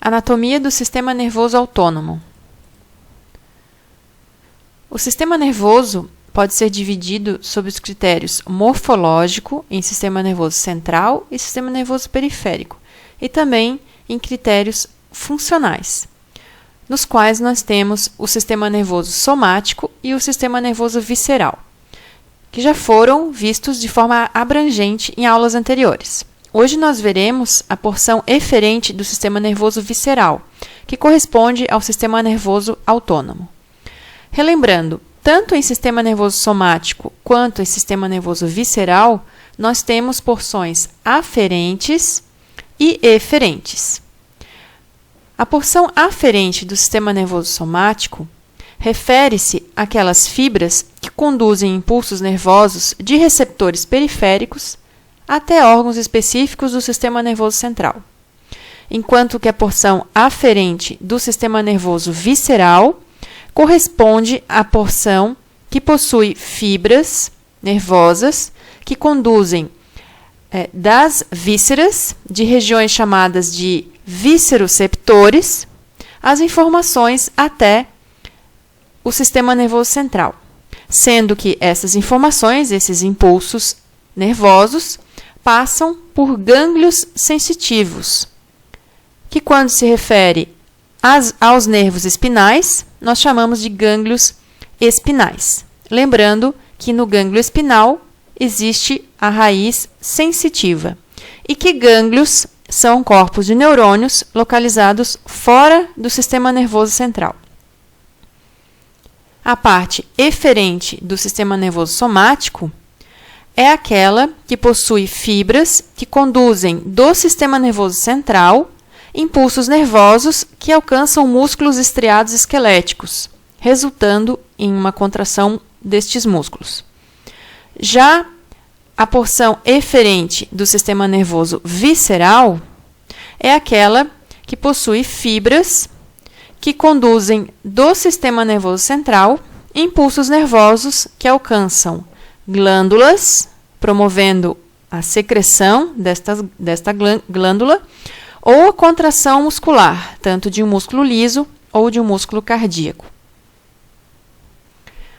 Anatomia do sistema nervoso autônomo. O sistema nervoso pode ser dividido sob os critérios morfológico, em sistema nervoso central e sistema nervoso periférico, e também em critérios funcionais, nos quais nós temos o sistema nervoso somático e o sistema nervoso visceral, que já foram vistos de forma abrangente em aulas anteriores. Hoje nós veremos a porção eferente do sistema nervoso visceral, que corresponde ao sistema nervoso autônomo. Relembrando, tanto em sistema nervoso somático quanto em sistema nervoso visceral, nós temos porções aferentes e eferentes. A porção aferente do sistema nervoso somático refere-se àquelas fibras que conduzem impulsos nervosos de receptores periféricos até órgãos específicos do sistema nervoso central, enquanto que a porção aferente do sistema nervoso visceral corresponde à porção que possui fibras nervosas que conduzem das vísceras, de regiões chamadas de visceroceptores, as informações até o sistema nervoso central, sendo que essas informações, esses impulsos nervosos, passam por gânglios sensitivos, que quando se refere aos nervos espinais, nós chamamos de gânglios espinais. Lembrando que no gânglio espinal existe a raiz sensitiva e que gânglios são corpos de neurônios localizados fora do sistema nervoso central. A parte eferente do sistema nervoso somático é aquela que possui fibras que conduzem do sistema nervoso central impulsos nervosos que alcançam músculos estriados esqueléticos, resultando em uma contração destes músculos. Já a porção eferente do sistema nervoso visceral é aquela que possui fibras que conduzem do sistema nervoso central impulsos nervosos que alcançam glândulas, promovendo a secreção desta glândula, ou a contração muscular, tanto de um músculo liso ou de um músculo cardíaco.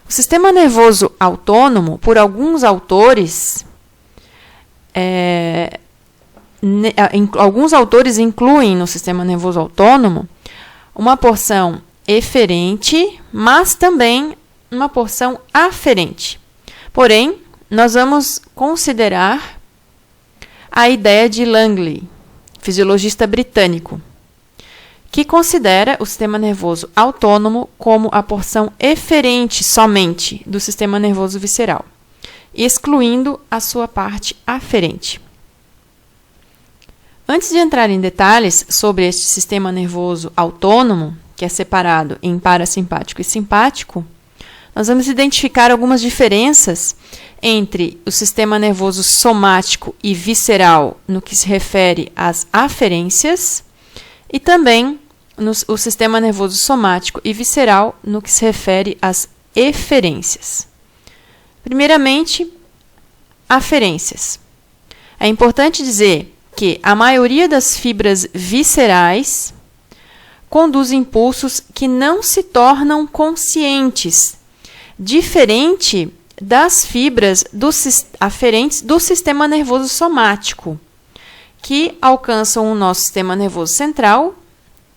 O sistema nervoso autônomo, por alguns autores, alguns autores incluem no sistema nervoso autônomo uma porção eferente, mas também uma porção aferente. Porém, nós vamos considerar a ideia de Langley, fisiologista britânico, que considera o sistema nervoso autônomo como a porção eferente somente do sistema nervoso visceral, excluindo a sua parte aferente. Antes de entrar em detalhes sobre este sistema nervoso autônomo, que é separado em parasimpático e simpático, nós vamos identificar algumas diferenças entre o sistema nervoso somático e visceral no que se refere às aferências e também o sistema nervoso somático e visceral no que se refere às eferências. Primeiramente, aferências. É importante dizer que a maioria das fibras viscerais conduz impulsos que não se tornam conscientes, diferente das fibras aferentes do sistema nervoso somático, que alcançam o nosso sistema nervoso central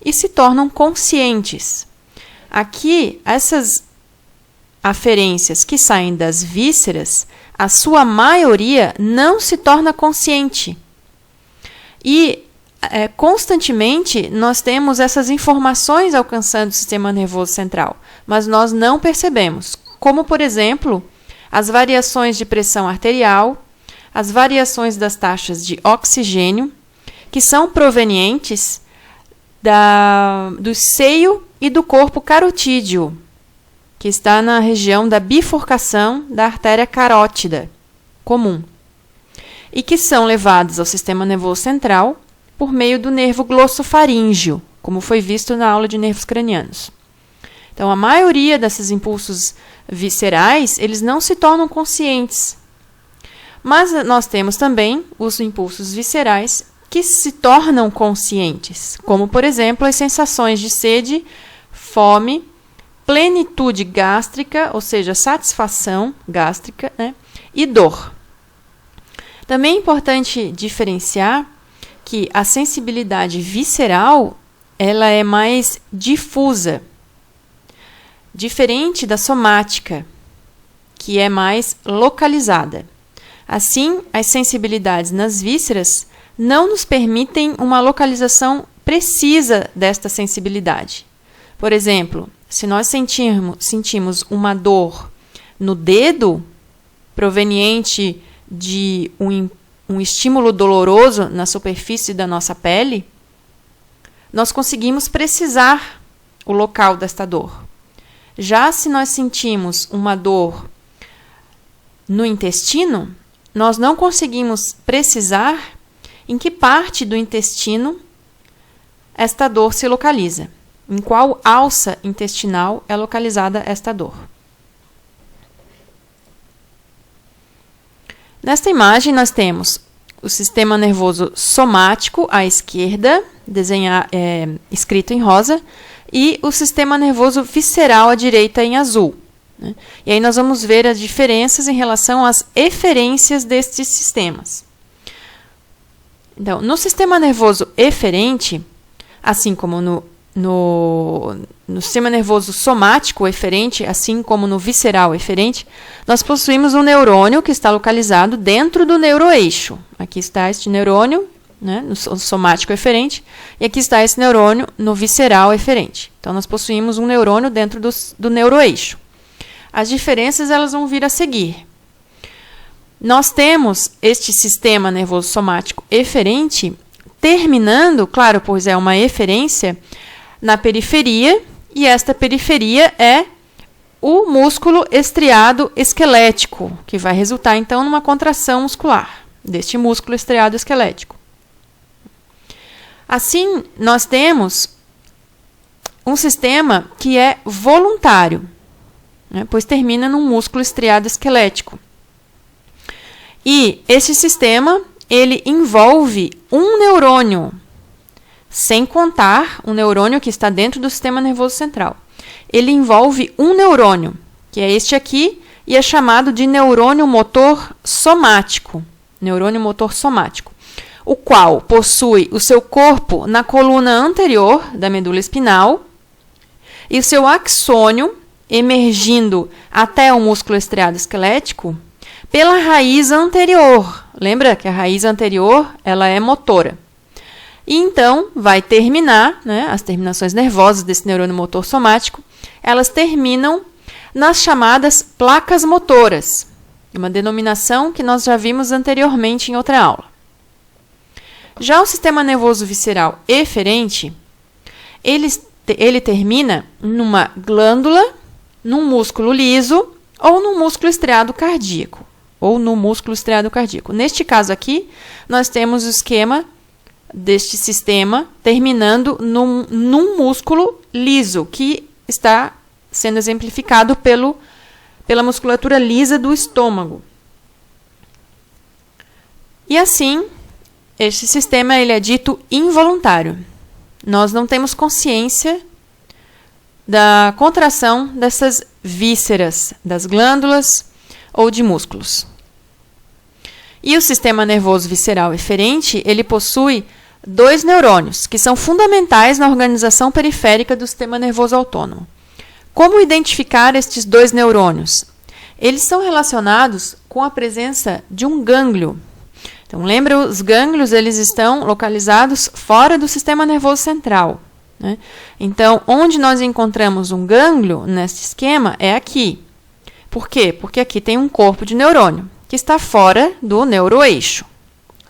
e se tornam conscientes. Aqui, essas aferências que saem das vísceras, a sua maioria não se torna consciente. E constantemente nós temos essas informações alcançando o sistema nervoso central, mas nós não percebemos, como, por exemplo, as variações de pressão arterial, as variações das taxas de oxigênio, que são provenientes do seio e do corpo carotídeo, que está na região da bifurcação da artéria carótida comum, e que são levados ao sistema nervoso central por meio do nervo glossofaríngeo, como foi visto na aula de nervos cranianos. Então, a maioria desses impulsos viscerais, eles não se tornam conscientes. Mas nós temos também os impulsos viscerais que se tornam conscientes, como, por exemplo, as sensações de sede, fome, plenitude gástrica, ou seja, satisfação gástrica, né, e dor. Também é importante diferenciar que a sensibilidade visceral ela é mais difusa, diferente da somática, que é mais localizada. Assim, as sensibilidades nas vísceras não nos permitem uma localização precisa desta sensibilidade. Por exemplo, se nós sentimos uma dor no dedo, proveniente de um estímulo doloroso na superfície da nossa pele, nós conseguimos precisar o local desta dor. Já se nós sentimos uma dor no intestino, nós não conseguimos precisar em que parte do intestino esta dor se localiza, em qual alça intestinal é localizada esta dor. Nesta imagem, nós temos o sistema nervoso somático à esquerda, escrito em rosa, e o sistema nervoso visceral à direita em azul. Né? E aí nós vamos ver as diferenças em relação às eferências destes sistemas. Então, no sistema nervoso eferente, assim como no sistema nervoso somático eferente, assim como no visceral eferente, nós possuímos um neurônio que está localizado dentro do neuroeixo. Aqui está este neurônio, né, no somático eferente, e aqui está esse neurônio no visceral eferente. Então, nós possuímos um neurônio dentro do neuroeixo. As diferenças elas vão vir a seguir. Nós temos este sistema nervoso somático eferente terminando, claro, pois é uma eferência, na periferia, e esta periferia é o músculo estriado esquelético, que vai resultar, então, numa contração muscular deste músculo estriado esquelético. Assim, nós temos um sistema que é voluntário, né, pois termina num músculo estriado esquelético. E esse sistema, ele envolve um neurônio, sem contar o neurônio que está dentro do sistema nervoso central. Ele envolve um neurônio, que é este aqui, e é chamado de neurônio motor somático. Neurônio motor somático, o qual possui o seu corpo na coluna anterior da medula espinal e o seu axônio emergindo até o músculo estriado esquelético pela raiz anterior. Lembra que a raiz anterior ela é motora. E então vai terminar, né, as terminações nervosas desse neurônio motor somático, elas terminam nas chamadas placas motoras, uma denominação que nós já vimos anteriormente em outra aula. Já o sistema nervoso visceral eferente, ele termina numa glândula, num músculo liso ou num músculo estriado cardíaco. Neste caso aqui, nós temos o esquema deste sistema terminando num músculo liso, que está sendo exemplificado pela musculatura lisa do estômago. E assim, este sistema ele é dito involuntário. Nós não temos consciência da contração dessas vísceras, das glândulas ou de músculos. E o sistema nervoso visceral eferente, ele possui dois neurônios, que são fundamentais na organização periférica do sistema nervoso autônomo. Como identificar estes dois neurônios? Eles são relacionados com a presença de um gânglio. Então, lembra, os gânglios eles estão localizados fora do sistema nervoso central. Né? Então, onde nós encontramos um gânglio nesse esquema é aqui. Por quê? Porque aqui tem um corpo de neurônio, que está fora do neuroeixo.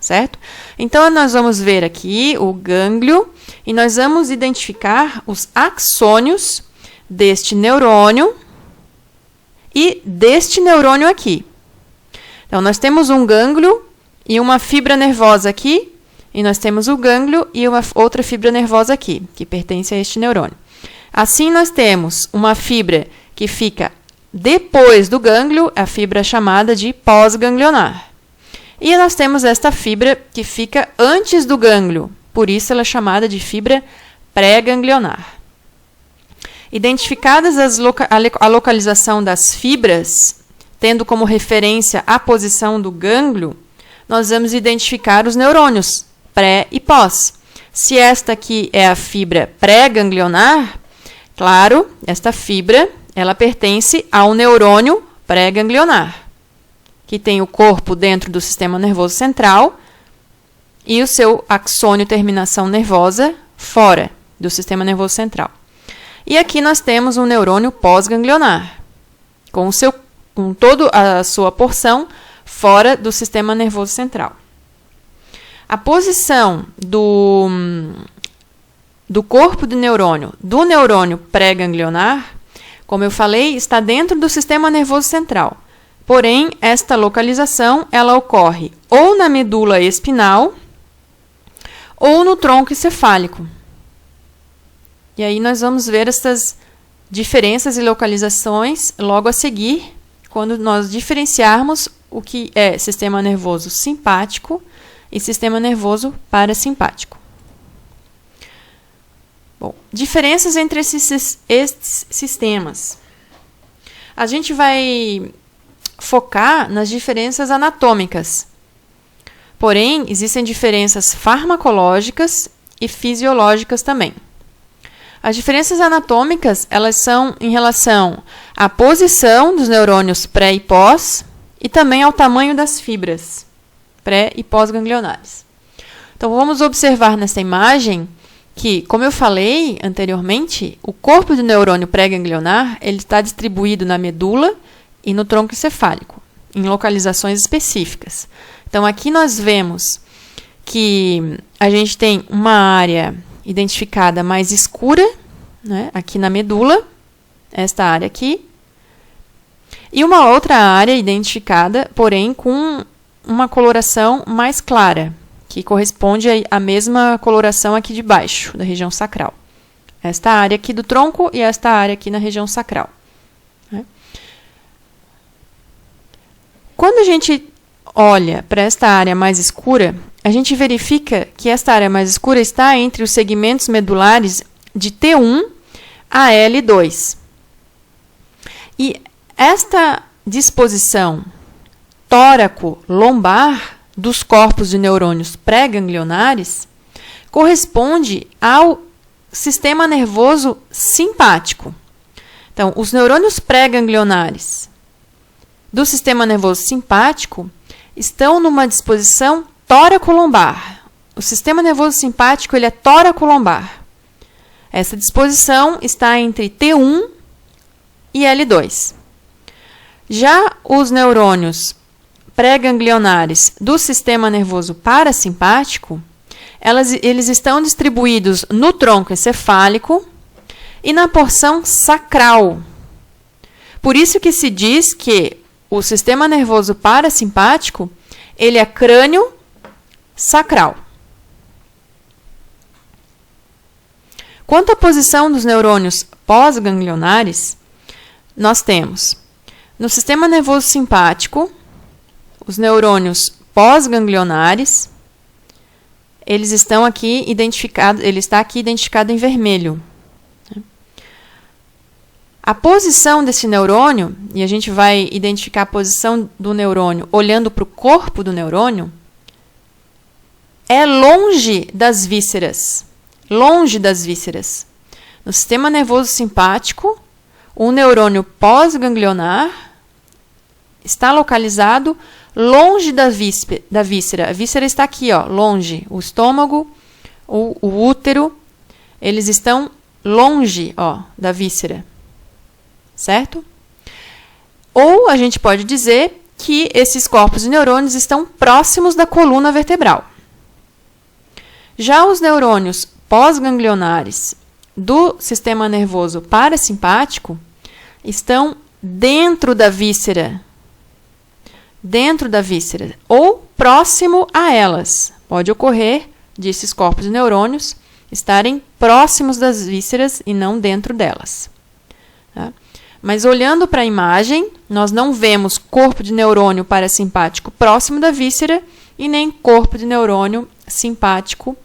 Certo? Então, nós vamos ver aqui o gânglio e nós vamos identificar os axônios deste neurônio e deste neurônio aqui. Então, nós temos um gânglio e uma fibra nervosa aqui, e nós temos o gânglio e uma outra fibra nervosa aqui, que pertence a este neurônio. Assim, nós temos uma fibra que fica depois do gânglio, a fibra chamada de pós-ganglionar. E nós temos esta fibra que fica antes do gânglio, por isso ela é chamada de fibra pré-ganglionar. Identificadas a localização das fibras, tendo como referência a posição do gânglio, nós vamos identificar os neurônios pré e pós. Se esta aqui é a fibra pré-ganglionar, claro, esta fibra ela pertence ao neurônio pré-ganglionar, que tem o corpo dentro do sistema nervoso central e o seu axônio terminação nervosa fora do sistema nervoso central. E aqui nós temos um neurônio pós-ganglionar, com toda a sua porção fora do sistema nervoso central. A posição do corpo do neurônio pré-ganglionar, como eu falei, está dentro do sistema nervoso central. Porém, esta localização ela ocorre ou na medula espinal ou no tronco encefálico. E aí nós vamos ver essas diferenças e localizações logo a seguir, quando nós diferenciarmos o que é sistema nervoso simpático e sistema nervoso parasimpático. Bom, diferenças entre esses sistemas. A gente vai focar nas diferenças anatômicas. Porém, existem diferenças farmacológicas e fisiológicas também. As diferenças anatômicas, elas são em relação à posição dos neurônios pré e pós e também ao tamanho das fibras pré e pós-ganglionares. Então, vamos observar nessa imagem que, como eu falei anteriormente, o corpo do neurônio pré-ganglionar ele está distribuído na medula e no tronco encefálico, em localizações específicas. Então, aqui nós vemos que a gente tem uma área identificada mais escura, né, aqui na medula, esta área aqui, e uma outra área identificada, porém, com uma coloração mais clara, que corresponde à mesma coloração aqui de baixo, da região sacral. Esta área aqui do tronco e esta área aqui na região sacral. Né? Quando a gente olha para esta área mais escura, a gente verifica que esta área mais escura está entre os segmentos medulares de T1 a L2. E esta disposição tóraco-lombar dos corpos de neurônios pré-ganglionares corresponde ao sistema nervoso simpático. Então, os neurônios pré-ganglionares do sistema nervoso simpático estão numa disposição tóraco-lombar. O sistema nervoso simpático ele é tóraco-lombar. Essa disposição está entre T1 e L2. Já os neurônios pré-ganglionares do sistema nervoso parasimpático, eles estão distribuídos no tronco encefálico e na porção sacral. Por isso que se diz que o sistema nervoso parasimpático ele é crânio sacral. Quanto à posição dos neurônios pós-ganglionares, nós temos no sistema nervoso simpático os neurônios pós-ganglionares, eles estão aqui identificados, ele está aqui identificado em vermelho. A posição desse neurônio, e a gente vai identificar a posição do neurônio olhando para o corpo do neurônio, é longe das vísceras. Longe das vísceras. No sistema nervoso simpático, o neurônio pós-ganglionar está localizado longe da víscera. A víscera está aqui, ó, longe. O estômago, o útero, eles estão longe, ó, da víscera. Certo? Ou a gente pode dizer que esses corpos de neurônios estão próximos da coluna vertebral. Já os neurônios pós-ganglionares do sistema nervoso parasimpático estão dentro da víscera. Dentro da víscera ou próximo a elas. Pode ocorrer desses corpos de neurônios estarem próximos das vísceras e não dentro delas. Tá? Mas olhando para a imagem, nós não vemos corpo de neurônio parasimpático próximo da víscera e nem corpo de neurônio simpático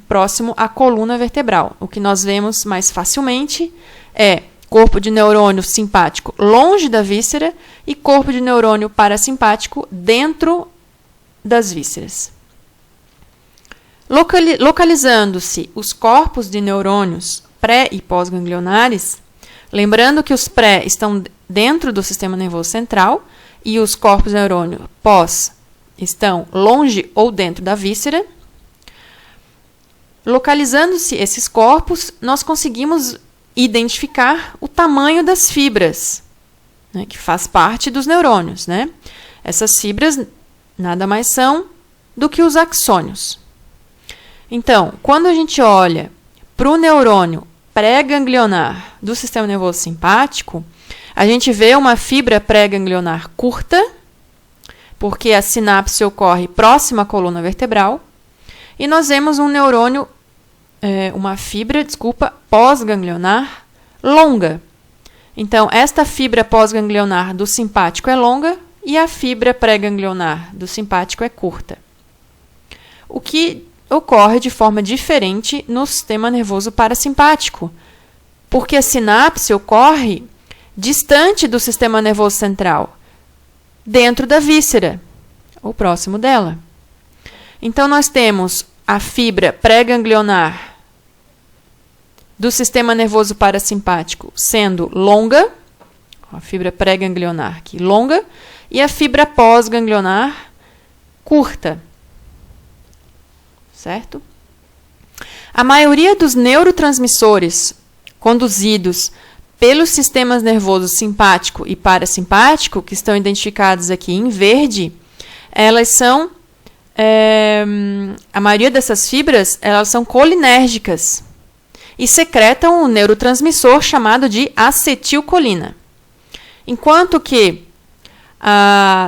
próximo à coluna vertebral. O que nós vemos mais facilmente é corpo de neurônio simpático longe da víscera e corpo de neurônio parasimpático dentro das vísceras. Localizando-se os corpos de neurônios pré- e pós-ganglionares, lembrando que os pré estão dentro do sistema nervoso central e os corpos de neurônio pós estão longe ou dentro da víscera. Localizando-se esses corpos, nós conseguimos identificar o tamanho das fibras, né, que faz parte dos neurônios, né? Essas fibras nada mais são do que os axônios. Então, quando a gente olha para o neurônio pré-ganglionar do sistema nervoso simpático, a gente vê uma fibra pré-ganglionar curta, porque a sinapse ocorre próxima à coluna vertebral, e nós vemos um neurônio, uma fibra, pós-ganglionar longa. Então, esta fibra pós-ganglionar do simpático é longa e a fibra pré-ganglionar do simpático é curta. O que ocorre de forma diferente no sistema nervoso parasimpático, porque a sinapse ocorre distante do sistema nervoso central, dentro da víscera, ou próximo dela. Então, nós temos a fibra pré-ganglionar do sistema nervoso parasimpático sendo longa, a fibra pré-ganglionar aqui longa, e a fibra pós-ganglionar curta. Certo? A maioria dos neurotransmissores conduzidos pelos sistemas nervosos simpático e parasimpático, que estão identificados aqui em verde, elas são, a maioria dessas fibras, elas são colinérgicas e secretam um neurotransmissor chamado de acetilcolina. Enquanto que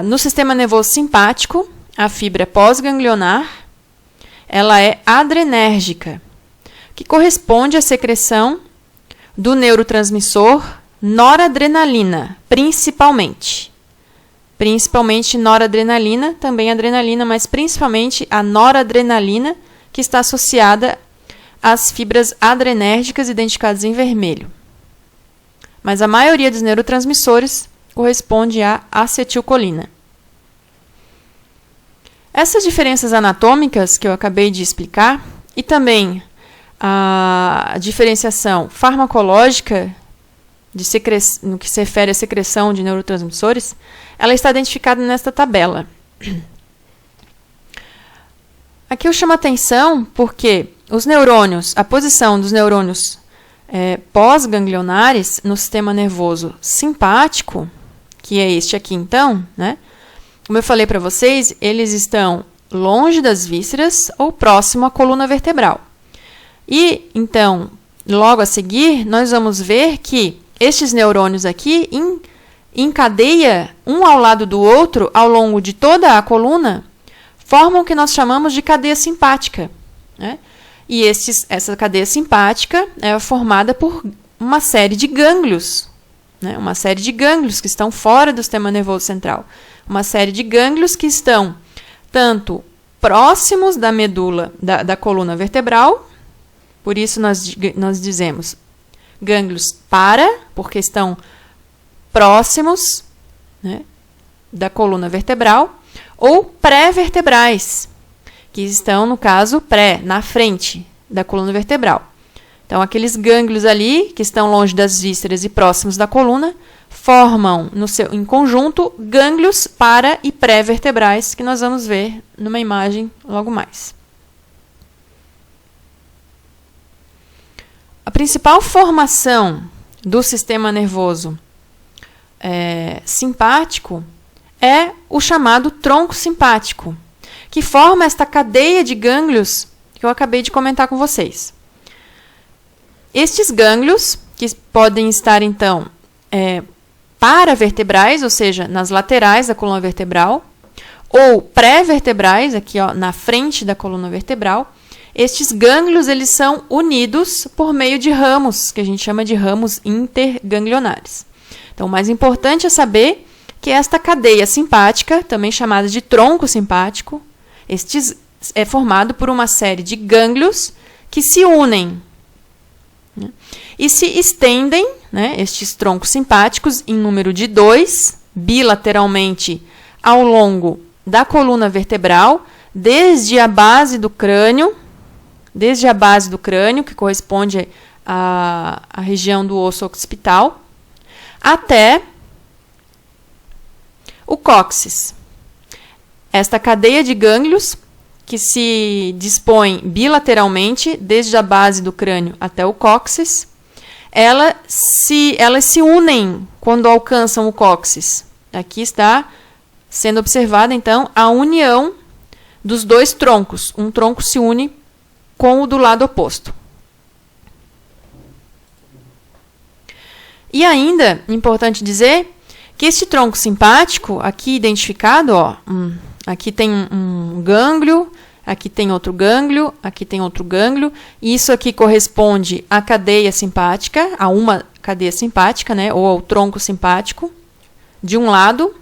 no sistema nervoso simpático, a fibra pós-ganglionar, ela é adrenérgica, que corresponde à secreção do neurotransmissor noradrenalina, principalmente. Principalmente noradrenalina, também adrenalina, mas principalmente a noradrenalina, que está associada às fibras adrenérgicas identificadas em vermelho. Mas a maioria dos neurotransmissores corresponde à acetilcolina. Essas diferenças anatômicas que eu acabei de explicar, e também a diferenciação farmacológica no que se refere à secreção de neurotransmissores, ela está identificada nesta tabela. Aqui eu chamo a atenção porque os neurônios, a posição dos neurônios pós-ganglionares no sistema nervoso simpático, que é este aqui então, né? Como eu falei para vocês, eles estão longe das vísceras ou próximo à coluna vertebral. E, então, logo a seguir, nós vamos ver que estes neurônios aqui, em cadeia, um ao lado do outro, ao longo de toda a coluna, formam o que nós chamamos de cadeia simpática, né? E essa cadeia simpática é formada por uma série de gânglios, né? Uma série de gânglios que estão fora do sistema nervoso central. Uma série de gânglios que estão tanto próximos da medula, da coluna vertebral, por isso nós dizemos gânglios porque estão próximos, né, da coluna vertebral, ou pré-vertebrais, que estão, no caso, na frente da coluna vertebral. Então, aqueles gânglios ali, que estão longe das vísceras e próximos da coluna, formam, em conjunto, gânglios para- e pré-vertebrais, que nós vamos ver numa imagem logo mais. A principal formação do sistema nervoso simpático é o chamado tronco simpático, que forma esta cadeia de gânglios que eu acabei de comentar com vocês. Estes gânglios, que podem estar, então, paravertebrais, ou seja, nas laterais da coluna vertebral, ou pré-vertebrais, aqui ó, na frente da coluna vertebral, estes gânglios eles são unidos por meio de ramos, que a gente chama de ramos interganglionares. Então, o mais importante é saber que esta cadeia simpática, também chamada de tronco simpático, é formado por uma série de gânglios que se unem, né, e se estendem, né, estes troncos simpáticos em número de 2, bilateralmente ao longo da coluna vertebral, desde a base do crânio, que corresponde à região do osso occipital, até o cóccix. Esta cadeia de gânglios, que se dispõe bilateralmente, desde a base do crânio até o cóccix, elas se unem quando alcançam o cóccix. Aqui está sendo observada, então, a união dos dois troncos. Um tronco se une com o do lado oposto. E ainda, importante dizer que este tronco simpático, aqui identificado, ó, aqui tem um gânglio, aqui tem outro gânglio, aqui tem outro gânglio, e isso aqui corresponde à cadeia simpática, a uma cadeia simpática, né, ou ao tronco simpático, de um lado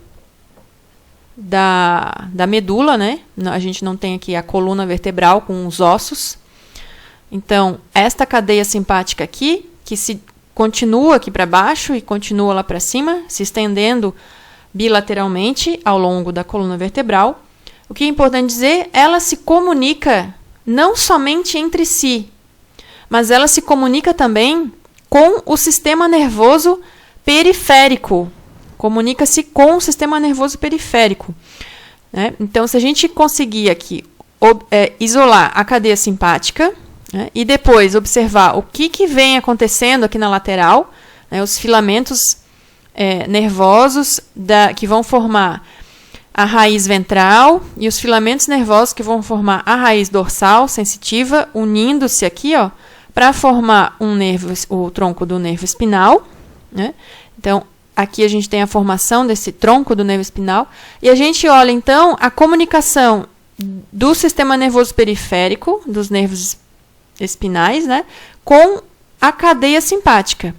da medula, né? A gente não tem aqui a coluna vertebral com os ossos. Então, esta cadeia simpática aqui, que se continua aqui para baixo e continua lá para cima, se estendendo bilateralmente ao longo da coluna vertebral. O que é importante dizer, ela se comunica não somente entre si, mas ela se comunica também com o sistema nervoso periférico. Comunica-se com o sistema nervoso periférico, né? Então, se a gente conseguir aqui isolar a cadeia simpática, né, e depois observar o que vem acontecendo aqui na lateral, né, os filamentos nervosos que vão formar a raiz ventral e os filamentos nervosos que vão formar a raiz dorsal sensitiva, unindo-se aqui, para formar o tronco do nervo espinal, né? Então, aqui a gente tem a formação desse tronco do nervo espinal. E a gente olha, então, a comunicação do sistema nervoso periférico, dos nervos espinais, né, com a cadeia simpática,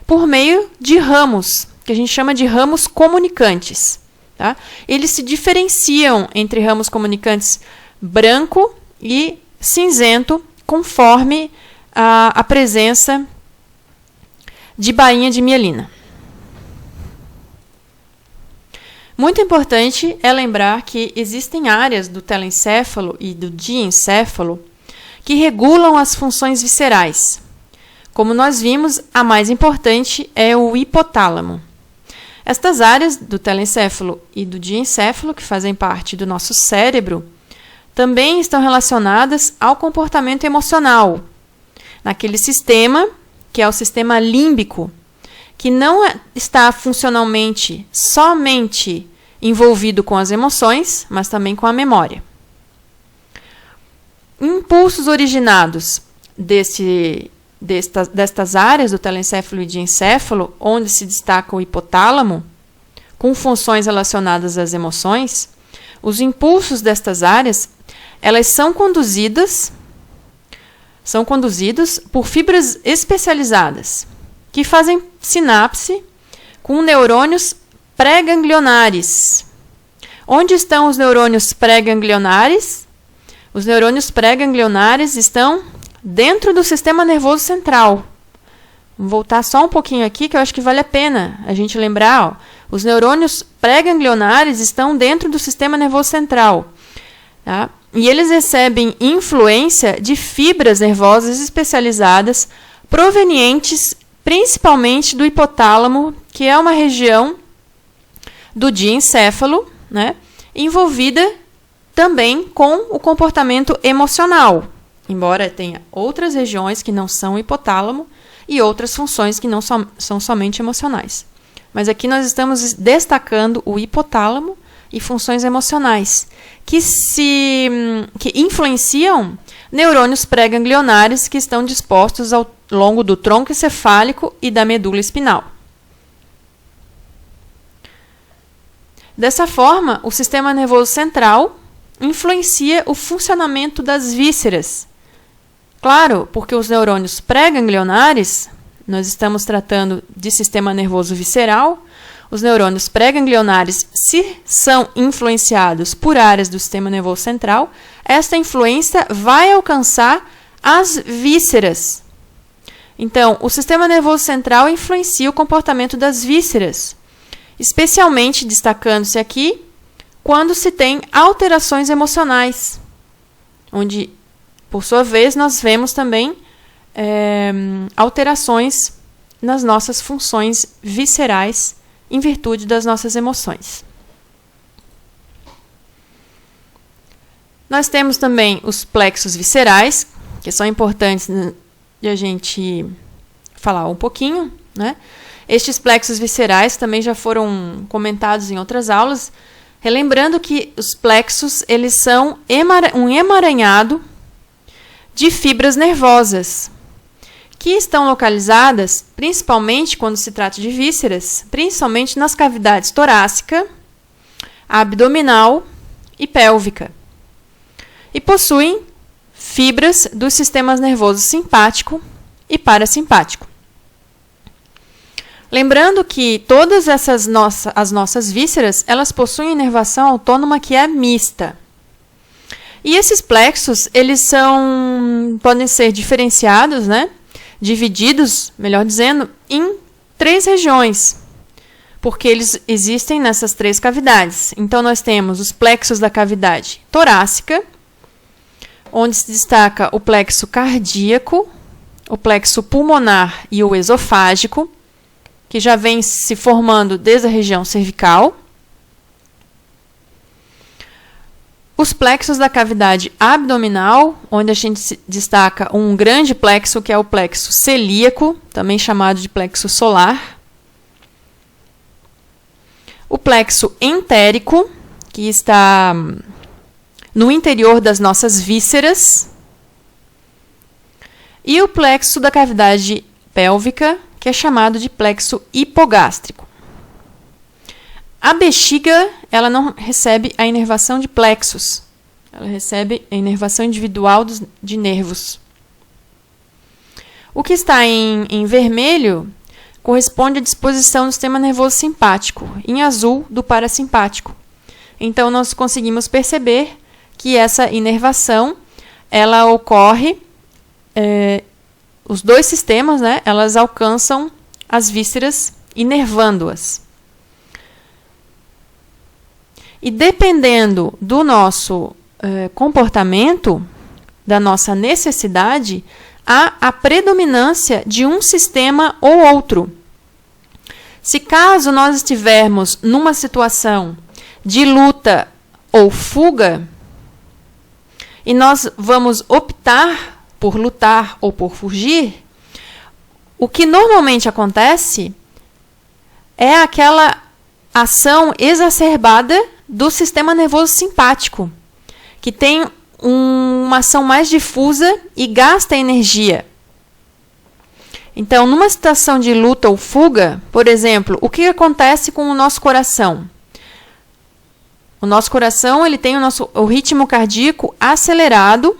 por meio de ramos, que a gente chama de ramos comunicantes. Tá? Eles se diferenciam entre ramos comunicantes branco e cinzento, conforme a presença de bainha de mielina. Muito importante é lembrar que existem áreas do telencéfalo e do diencéfalo que regulam as funções viscerais. Como nós vimos, a mais importante é o hipotálamo. Estas áreas do telencéfalo e do diencéfalo, que fazem parte do nosso cérebro, também estão relacionadas ao comportamento emocional, naquele sistema, que é o sistema límbico, que não está funcionalmente somente envolvido com as emoções, mas também com a memória. Impulsos originados destas áreas do telencéfalo e diencéfalo, onde se destaca o hipotálamo, com funções relacionadas às emoções, os impulsos destas áreas, elas são conduzidos por fibras especializadas, que fazem sinapse com neurônios pré-ganglionares. Onde estão os neurônios pré-ganglionares? Os neurônios pré-ganglionares estão dentro do sistema nervoso central. Vamos voltar só um pouquinho aqui, que eu acho que vale a pena a gente lembrar. Os neurônios pré-ganglionares estão dentro do sistema nervoso central. Tá? E eles recebem influência de fibras nervosas especializadas provenientes principalmente do hipotálamo, que é uma região do diencéfalo, né, envolvida também com o comportamento emocional, embora tenha outras regiões que não são hipotálamo e outras funções que não são somente emocionais. Mas aqui nós estamos destacando o hipotálamo e funções emocionais, que influenciam neurônios pré-ganglionares que estão dispostos ao longo do tronco encefálico e da medula espinal. Dessa forma, o sistema nervoso central influencia o funcionamento das vísceras, Claro, porque os neurônios pré-ganglionares, nós estamos tratando de sistema nervoso visceral, os neurônios pré-ganglionares, se são influenciados por áreas do sistema nervoso central, esta influência vai alcançar as vísceras. Então, o sistema nervoso central influencia o comportamento das vísceras, especialmente destacando-se aqui quando se tem alterações emocionais, onde, por sua vez, nós vemos também alterações nas nossas funções viscerais em virtude das nossas emoções. Nós temos também os plexos viscerais, que são importantes de a gente falar um pouquinho, né? Estes plexos viscerais também já foram comentados em outras aulas, relembrando que os plexos eles são um emaranhado de fibras nervosas, que estão localizadas, principalmente quando se trata de vísceras, principalmente nas cavidades torácica, abdominal e pélvica. E possuem fibras dos sistemas nervosos simpático e parasimpático. Lembrando que todas as nossas vísceras, elas possuem inervação autônoma que é mista. E esses plexos, eles podem ser diferenciados, né? Divididos, melhor dizendo, em 3 regiões, porque eles existem nessas 3 cavidades. Então, nós temos os plexos da cavidade torácica, onde se destaca o plexo cardíaco, o plexo pulmonar e o esofágico, que já vem se formando desde a região cervical. Os plexos da cavidade abdominal, onde a gente destaca um grande plexo, que é o plexo celíaco, também chamado de plexo solar. O plexo entérico, que está no interior das nossas vísceras. E o plexo da cavidade pélvica, que é chamado de plexo hipogástrico. A bexiga, ela não recebe a inervação de plexos. Ela recebe a inervação individual de nervos. O que está em vermelho corresponde à disposição do sistema nervoso simpático, em azul, do parasimpático. Então, nós conseguimos perceber que essa inervação, ela ocorre, os 2 sistemas, né, elas alcançam as vísceras, inervando-as. E dependendo do nosso comportamento, da nossa necessidade, há a predominância de um sistema ou outro. Se caso nós estivermos numa situação de luta ou fuga, e nós vamos optar por lutar ou por fugir, o que normalmente acontece é aquela ação exacerbada do sistema nervoso simpático, que tem uma ação mais difusa e gasta energia. Então, numa situação de luta ou fuga, por exemplo, o que acontece com o nosso coração? O nosso coração ele tem o ritmo cardíaco acelerado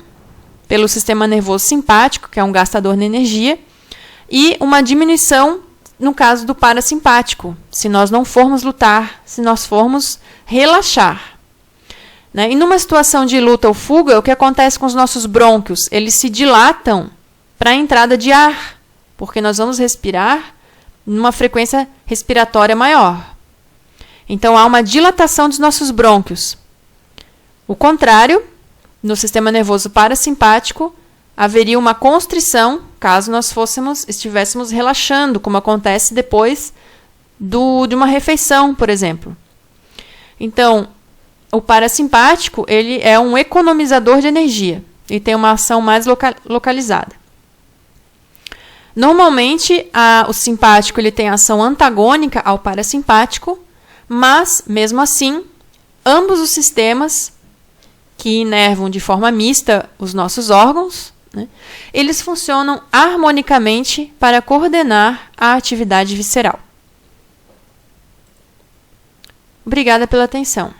pelo sistema nervoso simpático, que é um gastador de energia, e uma diminuição no caso do parasimpático, se nós não formos lutar, se nós formos relaxar. Né? E numa situação de luta ou fuga, o que acontece com os nossos brônquios? Eles se dilatam para a entrada de ar, porque nós vamos respirar numa frequência respiratória maior. Então, há uma dilatação dos nossos brônquios. O contrário, no sistema nervoso parasimpático, haveria uma constrição, caso nós estivéssemos relaxando, como acontece depois de uma refeição, por exemplo. Então, o parasimpático ele é um economizador de energia e tem uma ação mais localizada. Normalmente, o simpático ele tem ação antagônica ao parasimpático, mas, mesmo assim, ambos os sistemas que inervam de forma mista os nossos órgãos, né, eles funcionam harmonicamente para coordenar a atividade visceral. Obrigada pela atenção.